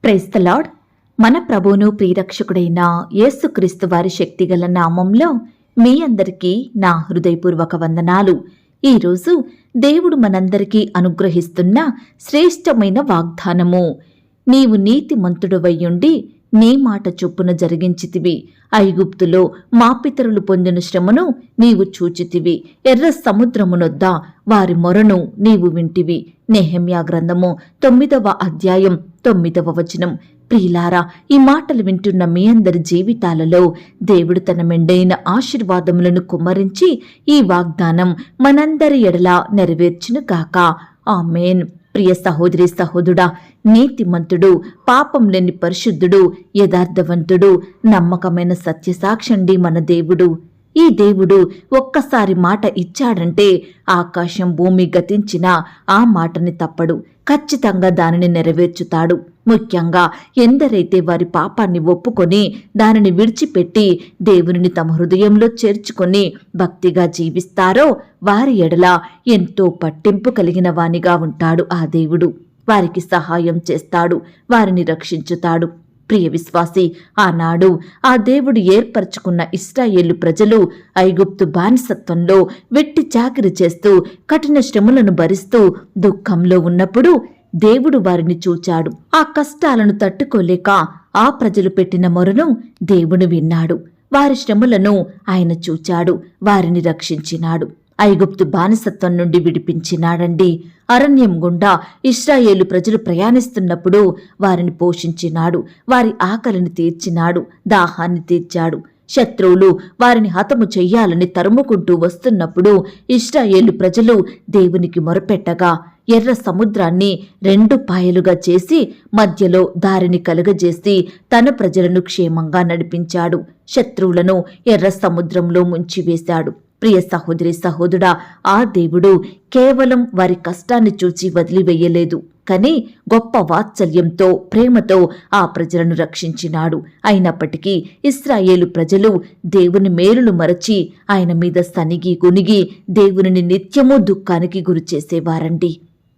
Praise the lord. మన ప్రభువును ప్రియరక్షకుడైన యేసుక్రీస్తు వారి శక్తిగల నామంలో మీ అందరికీ నా హృదయపూర్వక వందనాలు. ఈరోజు దేవుడు మనందరికీ అనుగ్రహిస్తున్న శ్రేష్టమైన వాగ్దానము. నీవు నీతిమంతుడవయ్యుండి నీ మాట చొప్పున జరిగించితివి. ఐగుప్తులో మా పితరులు పొందిన శ్రమను నీవు చూచితివి. ఎర్ర సముద్రమునొద్ద వారి మొరను నీవు వింటివి. నెహెమ్యా గ్రంథము 9వ అధ్యాయం 9వ వచనం. ప్రియులారా, ఈ మాటలు వింటున్న మీ అందరి జీవితాలలో దేవుడు తన మెండైన ఆశీర్వాదములను కుమ్మరించి ఈ వాగ్దానం మనందరి ఎడల నెరవేర్చును గాక. ఆమేన్. ప్రియ సహోదరి సహోదరుడా, నీతిమంతుడు, పాపం లేని పరిశుద్ధుడు, యథార్థవంతుడు, నమ్మకమైన సత్యసాక్షండి మన దేవుడు. ఈ దేవుడు ఒక్కసారి మాట ఇచ్చాడంటే ఆకాశం భూమి గతించినా ఆ మాటని తప్పడు. ఖచ్చితంగా దానిని నెరవేర్చుతాడు. ముఖ్యంగా ఎందరైతే వారి పాపాన్ని ఒప్పుకొని దానిని విడిచిపెట్టి దేవునిని తమ హృదయంలో చేర్చుకొని భక్తిగా జీవిస్తారో వారి ఎడల ఎంతో పట్టింపు కలిగిన వానిగా ఉంటాడు ఆ దేవుడు. వారికి సహాయం చేస్తాడు, వారిని రక్షించుతాడు. ప్రియ విశ్వాసి, ఆనాడు ఆ దేవుడు ఏర్పరచుకున్న ఇశ్రాయేలు ప్రజలు ఐగుప్తు బానిసత్వంలో వెట్టి చాకిరి చేస్తూ కఠిన శ్రమలను భరిస్తూ దుఃఖంలో ఉన్నప్పుడు దేవుడు వారిని చూచాడు. ఆ కష్టాలను తట్టుకోలేక ఆ ప్రజలు పెట్టిన మొరను దేవుడు విన్నాడు. వారి శ్రమలను ఆయన చూచాడు, వారిని రక్షించినాడు. ఐగుప్తు బానిసత్వం నుండి విడిపించినాడండి. అరణ్యం గుండా ఇశ్రాయేలు ప్రజలు ప్రయాణిస్తున్నప్పుడు వారిని పోషించినాడు, వారి ఆకలిని తీర్చినాడు, దాహాన్ని తీర్చాడు. శత్రువులు వారిని హతము చెయ్యాలని తరుముకుంటూ వస్తున్నప్పుడు ఇశ్రాయేలు ప్రజలు దేవునికి మొరపెట్టగా ఎర్ర సముద్రాన్ని 2 పాయలుగా చేసి మధ్యలో దారిని కలుగజేసి తన ప్రజలను క్షేమంగా నడిపించాడు. శత్రువులను ఎర్ర సముద్రంలో ముంచివేశాడు. ప్రియ సహోదరి సహోదరుడా, ఆ దేవుడు కేవలం వారి కష్టాన్ని చూచి వదిలివేయలేదు, కానీ గొప్ప వాత్సల్యంతో, ప్రేమతో ఆ ప్రజలను రక్షించినాడు. అయినప్పటికీ ఇశ్రాయేలు ప్రజలు దేవుని మేలును మరచి ఆయన మీద సనిగి గునిగి దేవునిని నిత్యమూ దుఃఖానికి గురిచేసేవారండి.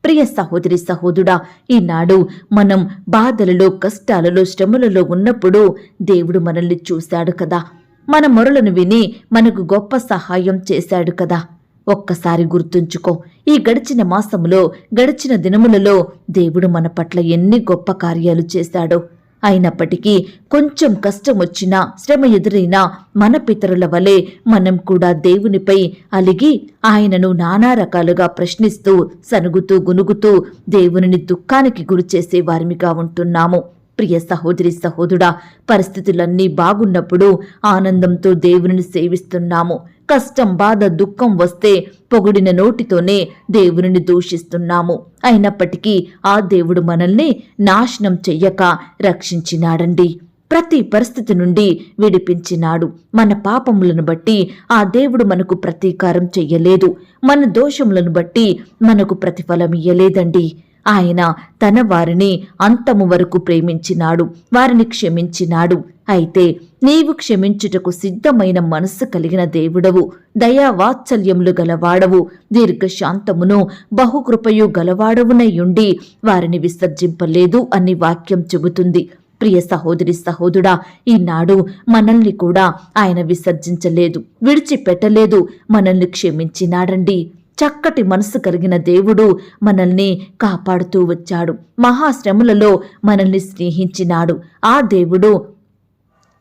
ప్రియ సహోదరి సహోదరుడా, ఈనాడు మనం బాధలలో, కష్టాలలో, శ్రమలలో ఉన్నప్పుడు దేవుడు మనల్ని చూశాడు కదా, మన మొరలను విని మనకు గొప్ప సహాయం చేశాడు కదా. ఒక్కసారి గుర్తుంచుకో, ఈ గడిచిన మాసములో, గడిచిన దినములలో దేవుడు మన పట్ల ఎన్ని గొప్ప కార్యాలు చేశాడో. అయినప్పటికీ కొంచెం కష్టం వచ్చినా, శ్రమ ఎదురైనా మన పితరుల వలె మనం కూడా దేవునిపై అలిగి ఆయనను నానా రకాలుగా ప్రశ్నిస్తూ, సనుగుతూ, గునుగుతూ దేవునిని దుఃఖానికి గురిచేసే వారిమిగా ఉంటున్నాము. ప్రియ సహోదరి సహోదరుడా, పరిస్థితులన్నీ బాగున్నప్పుడు ఆనందంతో దేవునిని సేవిస్తున్నాము. కష్టం, బాధ, దుఃఖం వస్తే పొగిడిన నోటితోనే దేవునిని దూషిస్తున్నాము. అయినప్పటికీ ఆ దేవుడు మనల్ని నాశనం చెయ్యక రక్షించినాడండి. ప్రతి పరిస్థితి నుండి విడిపించినాడు. మన పాపములను బట్టి ఆ దేవుడు మనకు ప్రతీకారం చెయ్యలేదు. మన దోషములను బట్టి మనకు ప్రతిఫలం ఇయ్యలేదండి. ఆయన తన వారిని అంతము వరకు ప్రేమించినాడు, వారిని క్షమించినాడు. అయితే నీవు క్షమించుటకు సిద్ధమైన మనస్సు కలిగిన దేవుడవు, దయా వాత్సల్యములు గలవాడవు, దీర్ఘశాంతమును బహుకృపయు గలవాడవునయ్యుండి వారిని విసర్జింపలేదు అని వాక్యం చెబుతుంది. ప్రియ సహోదరి సహోదరుడా, ఈనాడు మనల్ని కూడా ఆయన విసర్జించలేదు, విడిచిపెట్టలేదు, మనల్ని క్షమించినాడండి. చక్కటి మనసు కలిగిన దేవుడు మనల్ని కాపాడుతూ వచ్చాడు. మహాశ్రమలలో మనల్ని స్నేహించినాడు. ఆ దేవుడు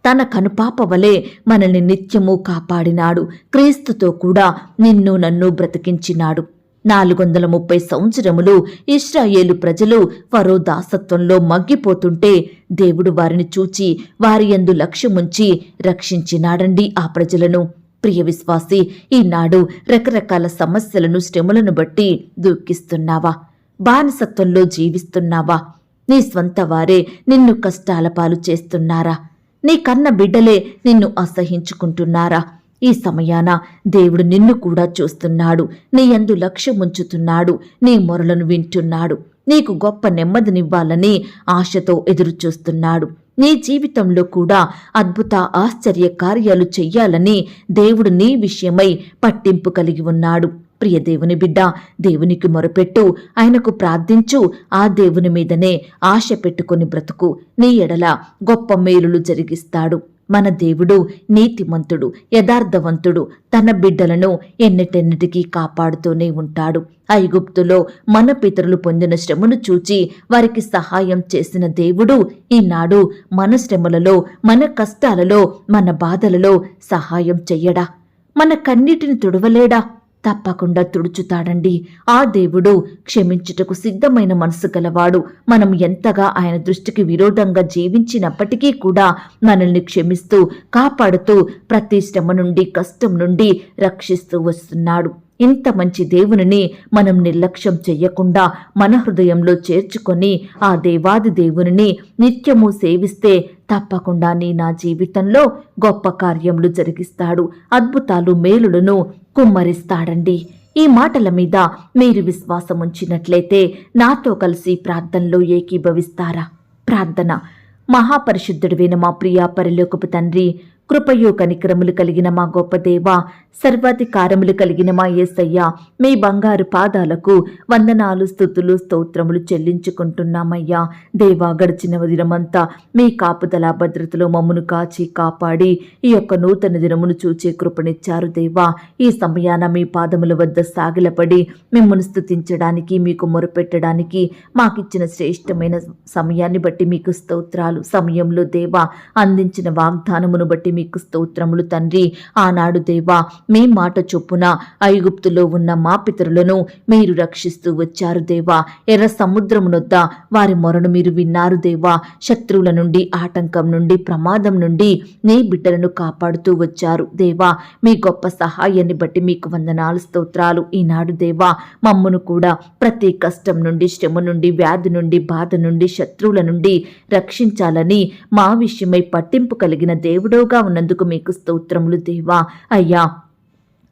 తన కనుపాప వలె మనల్ని నిత్యము కాపాడినాడు. క్రీస్తుతో కూడా నిన్ను నన్ను బ్రతికించినాడు. 430 సంవత్సరములు ఇశ్రాయేలు ప్రజలు ఫరో దాసత్వంలో మగ్గిపోతుంటే దేవుడు వారిని చూచి వారి యందు లక్ష్యముంచి రక్షించినాడండి ఆ ప్రజలను. ప్రియ విశ్వాసి, ఈనాడు రకరకాల సమస్యలను, శ్రమలను బట్టి దుఃఖిస్తున్నావా? బానిసత్వంలో జీవిస్తున్నావా? నీ స్వంత వారే నిన్ను కష్టాల పాలు చేస్తున్నారా? నీ కన్న బిడ్డలే నిన్ను అసహించుకుంటున్నారా? ఈ సమయాన దేవుడు నిన్ను కూడా చూస్తున్నాడు, నీ యందు లక్ష్యముంచుతున్నాడు, నీ మొరలను వింటున్నాడు. నీకు గొప్ప నెమ్మదినివ్వాలని ఆశతో ఎదురుచూస్తున్నాడు. నీ జీవితంలో కూడా అద్భుత ఆశ్చర్య కార్యాలు చెయ్యాలని దేవుడు నీ విషయమై పట్టింపు కలిగి ఉన్నాడు. ప్రియ దేవుని బిడ్డ, దేవునికి మొరపెట్టు, ఆయనకు ప్రార్థించు. ఆ దేవుని మీదనే ఆశ పెట్టుకుని బ్రతుకు. నీ ఎడల గొప్ప మేలులు జరిగిస్తాడు. మన దేవుడు నీతిమంతుడు, యథార్థవంతుడు. తన బిడ్డలను ఎన్నటెన్నటికీ కాపాడుతూనే ఉంటాడు. ఐగుప్తులో మన పితరులు పొందిన శ్రమను చూచి వారికి సహాయం చేసిన దేవుడు ఈనాడు మన శ్రమలలో, మన కష్టాలలో, మన బాధలలో సహాయం చెయ్యడా? మన కన్నీటిని తుడవలేడా? తప్పకుండా తుడుచుతాడండి. ఆ దేవుడు క్షమించుటకు సిద్ధమైన మనసు గలవాడు. మనం ఎంతగా ఆయన దృష్టికి విరోధంగా జీవించినప్పటికీ కూడా మనల్ని క్షమిస్తూ, కాపాడుతూ, ప్రతి శ్రమ నుండి, కష్టం నుండి రక్షిస్తూ వస్తున్నాడు. ఇంత మంచి దేవునిని మనం నిర్లక్ష్యం చెయ్యకుండా మన హృదయంలో చేర్చుకొని ఆ దేవాది దేవునిని నిత్యము సేవిస్తే తప్పకుండా నా జీవితంలో గొప్ప కార్యములు జరిగిస్తాడు. అద్భుతాలు, మేలులను కుమ్మరిస్తాడండి. ఈ మాటల మీద మీరు విశ్వాసం ఉంచినట్లయితే నాతో కలిసి ప్రార్థనలో ఏకీభవిస్తారా? ప్రార్థన. మహాపరిశుద్ధుడివైన మా ప్రియా పరలోకపు తండ్రి, కృపయో కనికరములు కలిగిన మా గొప్ప దేవా, సర్వాధికారములు కలిగిన మా యేసయ్య, మీ బంగారు పాదాలకు వందనాలు, స్తుతులు, స్తోత్రములు చెల్లించుకుంటున్నామయ్యా. దేవా, గడిచిన దినమంతా మీ కాపుదల భద్రతలో మమ్మను కాచి కాపాడి ఈ యొక్క నూతన దినమును చూచే కృపనిచ్చారు దేవా. ఈ సమయాన మీ పాదముల వద్ద సాగిలపడి మిమ్మల్ని స్తుతించడానికి, మీకు మొరపెట్టడానికి మాకిచ్చిన శ్రేష్టమైన సమయాన్ని బట్టి మీకు స్తోత్రాలు. సమయంలో దేవా అందించిన వాగ్దానమును బట్టి మీకు స్తోత్రములు తండ్రి. ఆనాడు దేవా మీ మాట చొప్పున ఐగుప్తులో ఉన్న మా పితరులను మీరు రక్షిస్తూ వచ్చారు దేవా. ఎర్ర సముద్రమునొద్ద వారి మొరను మీరు విన్నారు దేవా. శత్రువుల నుండి, ఆటంకం నుండి, ప్రమాదం నుండి నీ బిడ్డలను కాపాడుతూ వచ్చారు దేవా. మీ గొప్ప సహాయాన్ని బట్టి మీకు వందనాలు, స్తోత్రాలు. ఈనాడు దేవా మమ్మను కూడా ప్రతి కష్టం నుండి, శ్రమ నుండి, వ్యాధి నుండి, బాధ నుండి, శత్రువుల నుండి రక్షించాలని మా విషయమై పట్టింపు కలిగిన దేవుడోగా ఉన్నందుకు మీకు స్తోత్రములు దేవా. అయ్యా,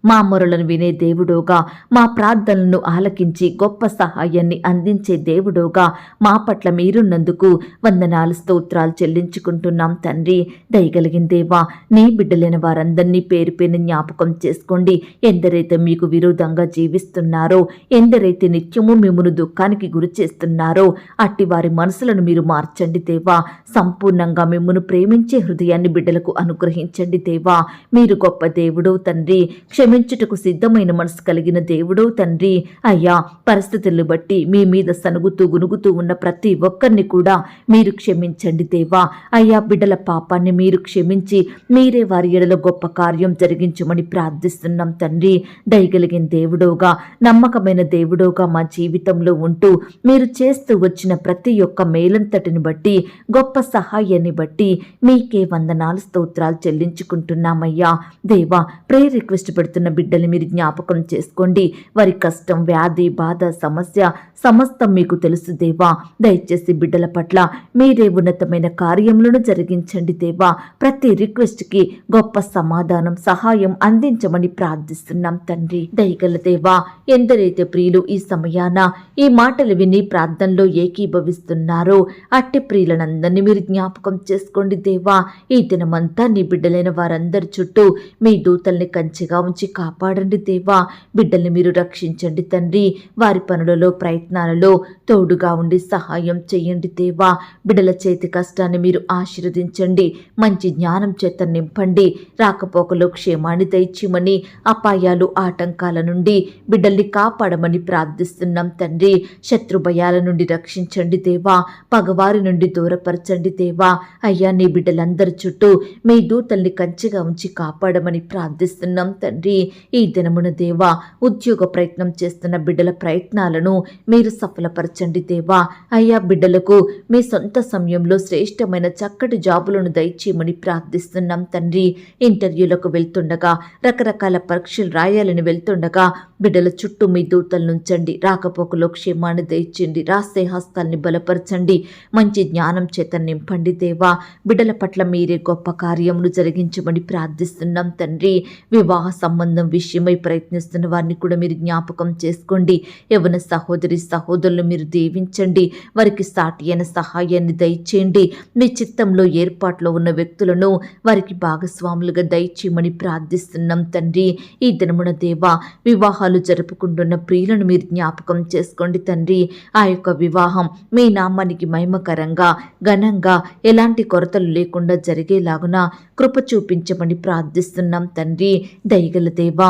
మా మొరలను వినే దేవుడోగా, మా ప్రార్థనలను ఆలకించి గొప్ప సహాయాన్ని అందించే దేవుడోగా మా పట్ల మీరున్నందుకు వందనాలు, స్తోత్రాలు చెల్లించుకుంటున్నాం తండ్రి. దయగలిగిన దేవా, నీ బిడ్డలైన వారందరినీ పేరు పేరు జ్ఞాపకం చేసుకోండి. ఎందరైతే మీకు విరోధంగా జీవిస్తున్నారో, ఎందరైతే నిత్యము మిమ్మును దుఃఖానికి గురి చేస్తున్నారో అట్టి వారి మనసులను మీరు మార్చండి దేవా. సంపూర్ణంగా మిమ్మును ప్రేమించే హృదయాన్ని బిడ్డలకు అనుగ్రహించండి దేవా. మీరు గొప్ప దేవుడో తండ్రి, క్షమించుటకు సిద్ధమైన మనసు కలిగిన దేవుడో తండ్రి. అయ్యా, పరిస్థితులను బట్టి మీ మీద సనుగుతూ గునుగుతూ ఉన్న ప్రతి ఒక్కరిని కూడా మీరు క్షమించండి దేవా. అయ్యా, బిడ్డల పాపాన్ని మీరు క్షమించి మీరే వారి ఎడల గొప్ప కార్యం జరిగించమని ప్రార్థిస్తున్నాం తండ్రి. దయగలిగిన దేవుడోగా, నమ్మకమైన దేవుడోగా మా జీవితంలో ఉంటూ మీరు చేస్తూ వచ్చిన ప్రతి ఒక్క మేలంతటిని బట్టి, గొప్ప సహాయాన్ని బట్టి మీకే వందనాలు, స్తోత్రాలు చెల్లించుకుంటున్నామయ్యా. దేవా, ప్రేయర్ రిక్వెస్ట్ పెడుతున్న బిడ్డల్ని మీరు జ్ఞాపకం చేసుకోండి. వారి కష్టం, వ్యాధి, బాధ, సమస్య సమస్తం మీకు తెలుసు దేవా. దయచేసి బిడ్డల పట్ల మీరే ఉన్నతమైన కార్యములను జరిగించండి దేవా. ప్రతి రిక్వెస్ట్కి గొప్ప సమాధానం, సహాయం అందించమని ప్రార్థిస్తున్నాం తండ్రి. దయగల దేవా, ఎందరైతే ప్రియులు ఈ సమయాన ఈ మాటలు విని ప్రార్థనలో ఏకీభవిస్తున్నారో అట్టి ప్రియులనందరినీ మీరు జ్ఞాపకం చేసుకోండి దేవా. ఈ దినమంతా నీ బిడ్డలైన వారందరి చుట్టూ మీ దూతల్ని కంచెగా ఉంచి కాపాడండి దేవా. బిడ్డల్ని మీరు రక్షించండి తండ్రి. వారి పనులలో, ప్రయత్నాలలో తోడుగా ఉండి సహాయం చేయండి దేవా. బిడ్డల చేతి కష్టాన్ని మీరు ఆశీర్వదించండి. మంచి జ్ఞానం చేత నింపండి. రాకపోకలో క్షేమాన్ని దయచేయమని, అపాయాలు, ఆటంకాల నుండి బిడ్డల్ని కాపాడమని ప్రార్థిస్తున్నాం తండ్రి. శత్రు భయాల నుండి రక్షించండి దేవా. పగవారి నుండి దూరపరచండి దేవా. అయ్యా, నీ బిడ్డలందరి చుట్టూ మీ దూతల్ని కంచెగా ఉంచి కాపాడమని ప్రార్థిస్తున్నాం తండ్రి. ఈ దినమున దేవా, ఉద్యోగ ప్రయత్నం చేస్తున్న బిడ్డల ప్రయత్నాలను మీరు సఫలపరచండి దేవా. అయ్యా, బిడ్డలకు మీ సొంత సమయంలో శ్రేష్టమైన చక్కటి జాబులను దయచేయమని ప్రార్థిస్తున్నాం తండ్రి. ఇంటర్వ్యూలకు వెళ్తుండగా, రకరకాల పరీక్షలు రాయాలని వెళ్తుండగా బిడ్డల చుట్టూ మీ దూతలు నుంచండి. రాకపోకలో క్షేమాన్ని దయచేయండి. రాసే హస్తాల్ని బలపరచండి. మంచి జ్ఞానం చేత నింపండి దేవా. బిడ్డల పట్ల మీరే గొప్ప కార్యములు జరిగించమని ప్రార్థిస్తున్నాం తండ్రి. వివాహ సంబంధ సంబంధం విషయమై ప్రయత్నిస్తున్న వారిని కూడా మీరు జ్ఞాపకం చేసుకోండి. యవ్వన సహోదరి సహోదరులు మీరు దీవించండి, వారికి సాటి అయిన సహాయాన్ని దయచేయండి. మీ చిత్తంలో ఏర్పాట్లో ఉన్న వ్యక్తులను వారికి భాగస్వాములుగా దయచేయమని ప్రార్థిస్తున్నాం తండ్రి. ఈ దినమున దేవా, వివాహాలు జరుపుకుంటున్న ప్రియులను మీరు జ్ఞాపకం చేసుకోండి తండ్రి. ఆ యొక్క వివాహం మీ నామానికి మహిమకరంగా ఘనంగా ఎలాంటి కొరతలు లేకుండా జరిగేలాగున కృప చూపించమని ప్రార్థిస్తున్నాం తండ్రి. దయగల దేవా,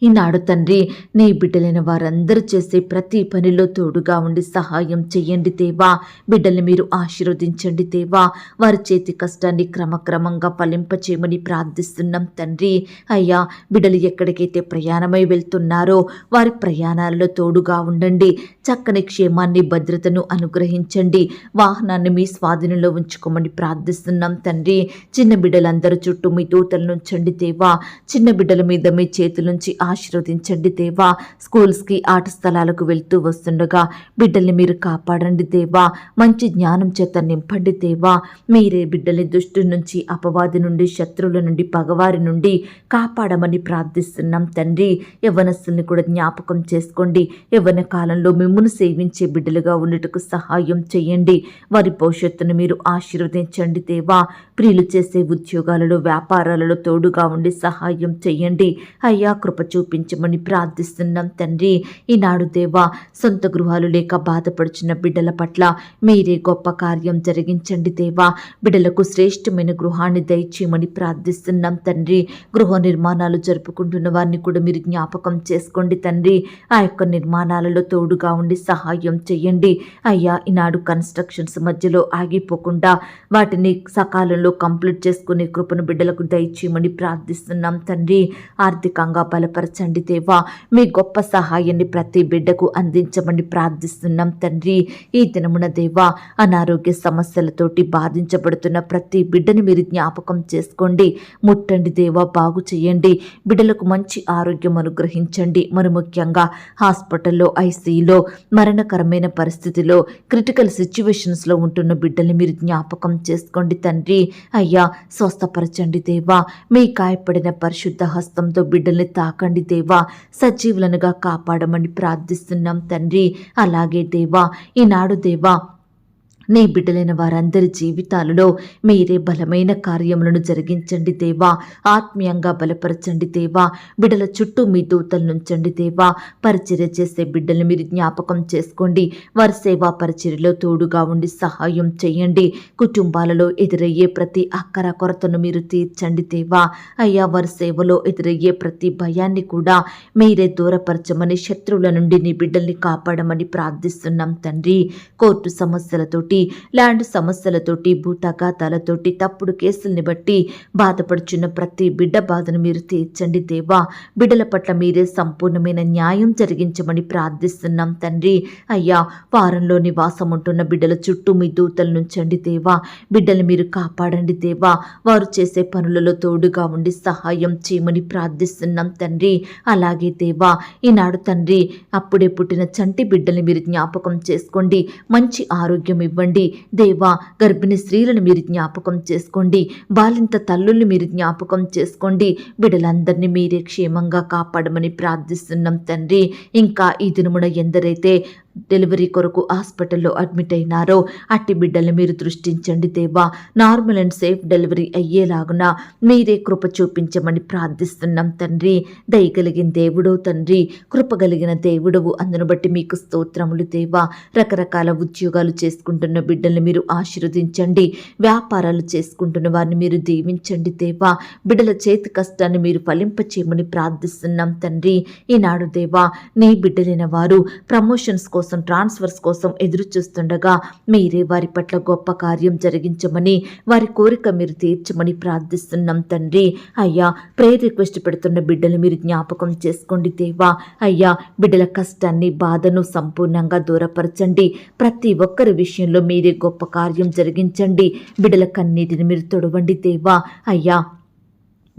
ఈనాడు తండ్రి, నీ బిడ్డలైన వారందరూ చేసే ప్రతి పనిలో తోడుగా ఉండి సహాయం చేయండి దేవా. బిడ్డల్ని మీరు ఆశీర్వదించండి దేవా. వారి చేతి కష్టాన్ని క్రమక్రమంగా ఫలింపచేయమని ప్రార్థిస్తున్నాం తండ్రి. అయ్యా, బిడ్డలు ఎక్కడికైతే ప్రయాణమై వెళ్తున్నారో వారి ప్రయాణాలలో తోడుగా ఉండండి. చక్కని క్షేమాన్ని భద్రతను అనుగ్రహించండి. వాహనాన్ని మీ స్వాధీనంలో ఉంచుకోమని ప్రార్థిస్తున్నాం తండ్రి. చిన్న బిడ్డలందరూ చుట్టూ మీ దూతలను ఉంచండి దేవా. చిన్న బిడ్డల మీద మీ చేతుల నుంచి ఆశీర్వదించండి దేవా. స్కూల్స్కి ఆట స్థలాలకు వెళ్తూ వస్తుండగా బిడ్డల్ని మీరు కాపాడండి దేవా. మంచి జ్ఞానం చేత నింపండి దేవా. మీరే బిడ్డల్ని దుష్టు నుంచి, అపవాది నుండి, శత్రువుల నుండి, పగవారి నుండి కాపాడమని ప్రార్థిస్తున్నాం తండ్రి. యవ్వనస్తుల్ని కూడా జ్ఞాపకం చేసుకోండి. యవ్వన కాలంలో మిమ్మును సేవించే బిడ్డలుగా ఉండటకు సహాయం చేయండి. వారి భవిష్యత్తును మీరు ఆశీర్వదించండి దేవా. ప్రియులు చేసే ఉద్యోగాలలో, వ్యాపారాలలో తోడుగా ఉండి సహాయం చేయండి. అయ్యా, కృప చూపించమని ప్రార్థిస్తున్నాం తండ్రి. ఈనాడు దేవా, సొంత గృహాలు లేక బాధపడుచున్న బిడ్డల పట్ల మీరే గొప్ప కార్యం జరిగించండి దేవా. బిడ్డలకు శ్రేష్టమైన గృహాన్ని దయచేయమని ప్రార్థిస్తున్నాం తండ్రి. గృహ నిర్మాణాలు జరుపుకుంటున్న వారిని కూడా మీరు జ్ఞాపకం చేసుకోండి తండ్రి. ఆ యొక్క నిర్మాణాలలో తోడుగా ఉండి సహాయం చేయండి. అయ్యా, ఈనాడు కన్స్ట్రక్షన్స్ మధ్యలో ఆగిపోకుండా వాటిని సకాలంలో కంప్లీట్ చేసుకునే కృపను బిడ్డలకు దయచేయమని ప్రార్థిస్తున్నాం తండ్రి. ఆర్థికంగా బలపరచండి దేవా. మీ గొప్ప సహాయాన్ని ప్రతి బిడ్డకు అందించమని ప్రార్థిస్తున్నాం తండ్రి. ఈ దినమున దేవా, అనారోగ్య సమస్యలతోటి బాధించబడుతున్న ప్రతి బిడ్డని మీరు జ్ఞాపకం చేసుకోండి. ముట్టండి దేవా, బాగు చేయండి. బిడ్డలకు మంచి ఆరోగ్యం అనుగ్రహించండి. మరి ముఖ్యంగా హాస్పిటల్లో, ఐసీయూలో, మరణకరమైన పరిస్థితిలో, క్రిటికల్ సిచ్యువేషన్స్లో ఉంటున్న బిడ్డల్ని మీరు జ్ఞాపకం చేసుకోండి తండ్రి. అయ్యా, స్వస్థపరచండి దేవా. మీ గాయపడిన పరిశుద్ధ హస్తంతో బిడ్డల్ని తాకండి దేవా. సజీవులనుగా కాపాడమని ప్రార్థిస్తున్నాం తండ్రి. అలాగే దేవా, ఈనాడు దేవా, నీ బిడ్డలైన వారందరి జీవితాలలో మీరే బలమైన కార్యములను జరిగించండి దేవా. ఆత్మీయంగా బలపరచండి దేవా. బిడ్డల చుట్టూ మీ దూతలను ఉంచండి దేవా. పరిచర్య చేసే బిడ్డల్ని మీరు జ్ఞాపకం చేసుకోండి. వారి సేవా పరిచర్యలో తోడుగా ఉండి సహాయం చేయండి. కుటుంబాలలో ఎదురయ్యే ప్రతి అక్కర కొరతను మీరు తీర్చండి దేవా. అయ్యా, వారి సేవలో ఎదురయ్యే ప్రతి భయాన్ని కూడా మీరే దూరపరచమని, శత్రువుల నుండి నీ బిడ్డల్ని కాపాడమని ప్రార్థిస్తున్నాం తండ్రి. కోర్టు సమస్యలతోటి, ల్యాండ్ సమస్యలతోటి, భూతగాతాలతోటి, తప్పుడు కేసుల్ని బట్టి బాధపడుచున్న ప్రతి బిడ్డ బాధను మీరు తీర్చండి దేవా. బిడ్డల పట్ల మీరే సంపూర్ణమైన న్యాయం జరిగించమని ప్రార్థిస్తున్నాం తండ్రి. అయ్యా, వారంలో నివాసం ఉంటున్న బిడ్డల చుట్టూ మీ దూతలు నుంచండి దేవా. బిడ్డలు మీరు కాపాడండి దేవా. వారు చేసే పనులలో తోడుగా ఉండి సహాయం చేయమని ప్రార్థిస్తున్నాం తండ్రి. అలాగే దేవా, ఈనాడు తండ్రి, అప్పుడే పుట్టిన చంటి బిడ్డల్ని మీరు జ్ఞాపకం చేసుకోండి. మంచి ఆరోగ్యం ఇవ్వండి దేవా. గర్భిణీ స్త్రీలను మీరు జ్ఞాపకం చేసుకోండి. బాలింత తల్లుల్ని మీరు జ్ఞాపకం చేసుకోండి. బిడ్డలందరినీ మీరే క్షేమంగా కాపాడమని ప్రార్థిస్తున్నాం తండ్రి. ఇంకా ఈ దినమున ఎందరైతే డెలివరీ కొరకు హాస్పిటల్లో అడ్మిట్ అయినారో అట్టి బిడ్డల్ని మీరు దృష్టించండి దేవా. నార్మల్ అండ్ సేఫ్ డెలివరీ అయ్యేలాగున మీరే కృప చూపించమని ప్రార్థిస్తున్నాం తండ్రి. దయగలిగిన దేవుడు తండ్రి, కృపగలిగిన దేవుడవు, అందును బట్టి మీకు స్తోత్రములు దేవా. రకరకాల ఉద్యోగాలు చేసుకుంటున్న బిడ్డల్ని మీరు ఆశీర్వదించండి. వ్యాపారాలు చేసుకుంటున్న వారిని మీరు దీవించండి దేవా. బిడ్డల చేతి కష్టాన్ని మీరు ఫలింపచేయమని ప్రార్థిస్తున్నాం తండ్రి. ఈనాడు దేవా, నీ బిడ్డలైన వారు ప్రమోషన్స్ కోసం, ట్రాన్స్ఫర్స్ కోసం ఎదురు చూస్తుండగా మీరే వారి పట్ల గొప్ప కార్యం జరిగించమని, వారి కోరిక మీరు తీర్చమని ప్రార్థిస్తున్నాం తండ్రి. అయ్యా, ప్రేయర్ రిక్వెస్ట్ పెడుతున్న బిడ్డలు మీరు జ్ఞాపకం చేసుకోండి దేవా. అయ్యా, బిడ్డల కష్టాన్ని, బాధను సంపూర్ణంగా దూరపరచండి. ప్రతి ఒక్కరి విషయంలో మీరే గొప్ప కార్యం జరిగించండి. బిడ్డల కన్నీటిని మీరు తొడవండి దేవా. అయ్యా,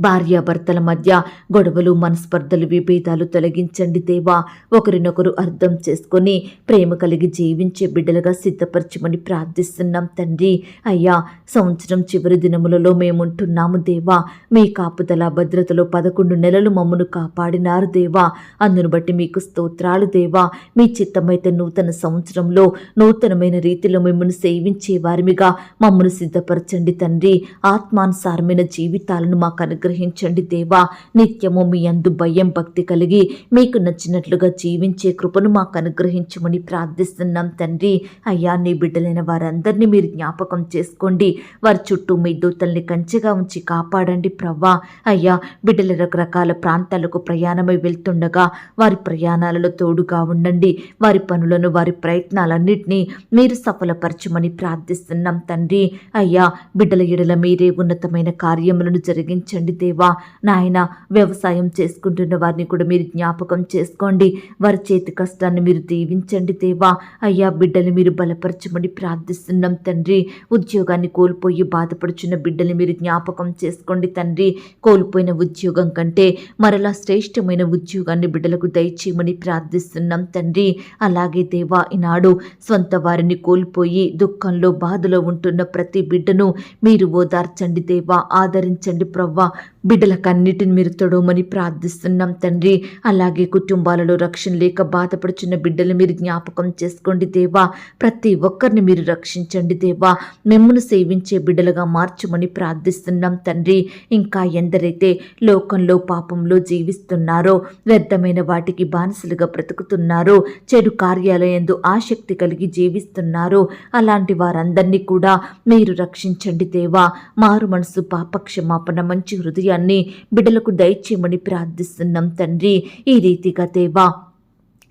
భార్యాభర్తల మధ్య గొడవలు, మనస్పర్ధలు, విభేదాలు తొలగించండి దేవా. ఒకరినొకరు అర్థం చేసుకొని ప్రేమ కలిగి జీవించే బిడ్డలుగా సిద్ధపరచమని ప్రార్థిస్తున్నాం తండ్రి. అయ్యా, సంవత్సరం చివరి దినములలో మేముంటున్నాము దేవా. మీ కాపుదల భద్రతలో 11 నెలలు మమ్మను కాపాడినారు దేవా. అందును బట్టి మీకు స్తోత్రాలు దేవా. మీ చిత్తమైతే నూతన సంవత్సరంలో నూతనమైన రీతిలో మిమ్మల్ని సేవించే వారిమిగా మమ్మను సిద్ధపరచండి తండ్రి. ఆత్మానుసారమైన జీవితాలను మాకు అనుగ్రహించండి దేవా. నిత్యము మీ యందు భయం, భక్తి కలిగి మీకు నచ్చినట్లుగా జీవించే కృపను మాకు అనుగ్రహించమని ప్రార్థిస్తున్నాం తండ్రి. అయ్యా, నీ బిడ్డలైన వారందరినీ మీరు జ్ఞాపకం చేసుకోండి. వారి చుట్టూ మీ దూతల్ని కంచెగా ఉంచి కాపాడండి ప్రవ్వా. అయ్యా, బిడ్డల రకరకాల ప్రాంతాలకు ప్రయాణమై వెళ్తుండగా వారి ప్రయాణాలలో తోడుగా ఉండండి. వారి పనులను, వారి ప్రయత్నాలన్నింటినీ మీరు సఫలపరచమని ప్రార్థిస్తున్నాం తండ్రి. అయ్యా, బిడ్డల ఎడల మీరే ఉన్నతమైన కార్యములను జరిగించండి దేవా. నాయన, వ్యవసాయం చేసుకుంటున్న వారిని కూడా మీరు జ్ఞాపకం చేసుకోండి. వారి చేతి కష్టాన్ని మీరు దీవించండి దేవా. అయ్యా, బిడ్డలు మీరు బలపరచమని ప్రార్థిస్తున్నాం తండ్రి. ఉద్యోగాన్ని కోల్పోయి బాధపడుచున్న బిడ్డల్ని మీరు జ్ఞాపకం చేసుకోండి తండ్రి. కోల్పోయిన ఉద్యోగం కంటే మరలా శ్రేష్టమైన ఉద్యోగాన్ని బిడ్డలకు దయచేయమని ప్రార్థిస్తున్నాం తండ్రి. అలాగే దేవా, ఈనాడు స్వంత వారిని కోల్పోయి దుఃఖంలో, బాధలో ఉంటున్న ప్రతి బిడ్డను మీరు ఓదార్చండి దేవా. ఆదరించండి ప్రవ్వా. బిడ్డలకన్నిటిని మీరు తొడవమని ప్రార్థిస్తున్నాం తండ్రి. అలాగే కుటుంబాలలో రక్షణ లేక బాధపడుచున్న బిడ్డలు మీరు జ్ఞాపకం చేసుకోండి దేవా. ప్రతి ఒక్కరిని మీరు రక్షించండి దేవా. మిమ్మల్ని సేవించే బిడ్డలుగా మార్చమని ప్రార్థిస్తున్నాం తండ్రి. ఇంకా ఎందరైతే లోకంలో పాపంలో జీవిస్తున్నారో, వ్యర్థమైన వాటికి బానిసలుగా బ్రతుకుతున్నారో, చెడు కార్యాలయందు ఆసక్తి కలిగి జీవిస్తున్నారో, అలాంటి వారందరినీ కూడా మీరు రక్షించండి దేవా. మారు మనసు, పాపక్షమాపణ, మంచి హృదయాన్ని బిడ్డలకు దయచేయమని ప్రార్థిస్తున్నాం తండ్రి. ఈ రీతిగా దేవా,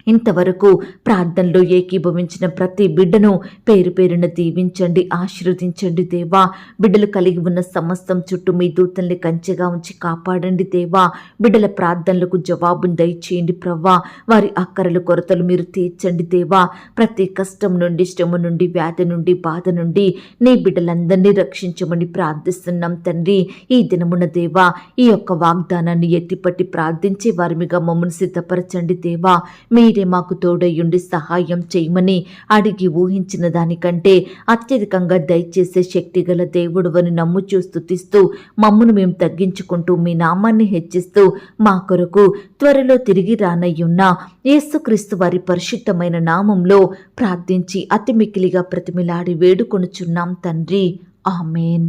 ఇంతవరకు ప్రార్థనలో ఏకీభవించిన ప్రతి బిడ్డను పేరు పేరున దీవించండి, ఆశీర్వదించండి దేవా. బిడ్డలు కలిగి ఉన్న సమస్తం చుట్టూ మీ దూతల్ని కంచెగా ఉంచి కాపాడండి దేవా. బిడ్డల ప్రార్థనలకు జవాబును దయచేయండి ప్రవ్వా. వారి అక్కరలు, కొరతలు మీరు తీర్చండి దేవా. ప్రతి కష్టం నుండి, శ్రమ నుండి, వ్యాధి నుండి, బాధ నుండి నీ బిడ్డలందరినీ రక్షించమని ప్రార్థిస్తున్నాం తండ్రి. ఈ దినమున దేవా, ఈ యొక్క వాగ్దానాన్ని ఎత్తిపట్టి ప్రార్థించే వారిమిగా మమ్మల్ని సిద్ధపరచండి దేవా. మీరే మాకు తోడయ్యుండి సహాయం చేయమని అడిగి ఊహించిన దానికంటే అత్యధికంగా దయచేసే శక్తి గల దేవుడు అని నమ్ముచూ స్తుతిస్తూ మమ్మను మేము తగ్గించుకుంటూ మీ నామాన్ని హెచ్చిస్తూ మా కొరకు త్వరలో తిరిగి రానయ్యున్న యేసుక్రీస్తు వారి పరిశుద్ధమైన నామంలో ప్రార్థించి అతి మిక్కిలిగా ప్రతిమిలాడి వేడుకొనుచున్నాం తండ్రి. ఆమేన్.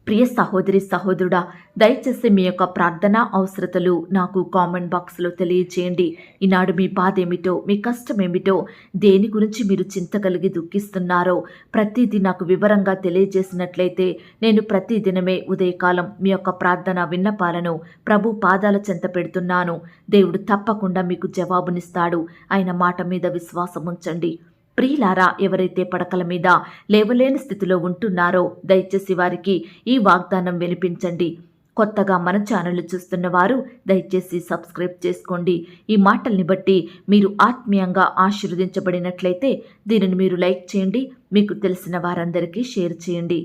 ప్రియ సహోదరి, సహోదరుడా, దయచేసి మీ యొక్క ప్రార్థన అవసరతలు నాకు కామెంట్ బాక్స్లో తెలియజేయండి. ఈనాడు మీ బాధ ఏమిటో, మీ కష్టం ఏమిటో, దేని గురించి మీరు చింత కలిగి దుఃఖిస్తున్నారో ప్రతిదీ నాకు వివరంగా తెలియజేసినట్లయితే నేను ప్రతిదినమే ఉదయకాలం మీ యొక్క ప్రార్థన విన్నపాలను ప్రభు పాదాల చెంత పెడుతున్నాను. దేవుడు తప్పకుండా మీకు జవాబునిస్తాడు. ఆయన మాట మీద విశ్వాసం ఉంచండి. ప్రియులారా, ఎవరైతే పడకల మీద లేవలేని స్థితిలో ఉంటున్నారో దయచేసి వారికి ఈ వాగ్దానం వినిపించండి. కొత్తగా మన ఛానల్ చూస్తున్న వారు దయచేసి సబ్స్క్రైబ్ చేసుకోండి. ఈ మాటల్ని బట్టి మీరు ఆత్మీయంగా ఆశీర్వదించబడినట్లయితే దీనిని మీరు లైక్ చేయండి, మీకు తెలిసిన వారందరికీ షేర్ చేయండి.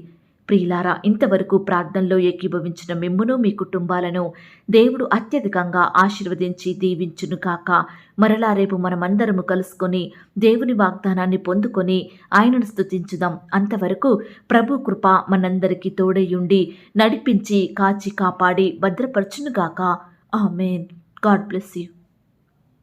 ప్రియులారా, ఇంతవరకు ప్రార్థనలో ఏకీభవించిన మిమ్మును, మీ కుటుంబాలను దేవుడు అత్యధికంగా ఆశీర్వదించి దీవించును కాక. మరలా రేపు మనమందరము కలుసుకొని దేవుని వాగ్దానాన్ని పొందుకొని ఆయనను స్తుతించుదాం. అంతవరకు ప్రభు కృప మనందరికీ తోడయుండి నడిపించి కాచి కాపాడి భద్రపరచునుగాక. ఆమేన్. God bless you.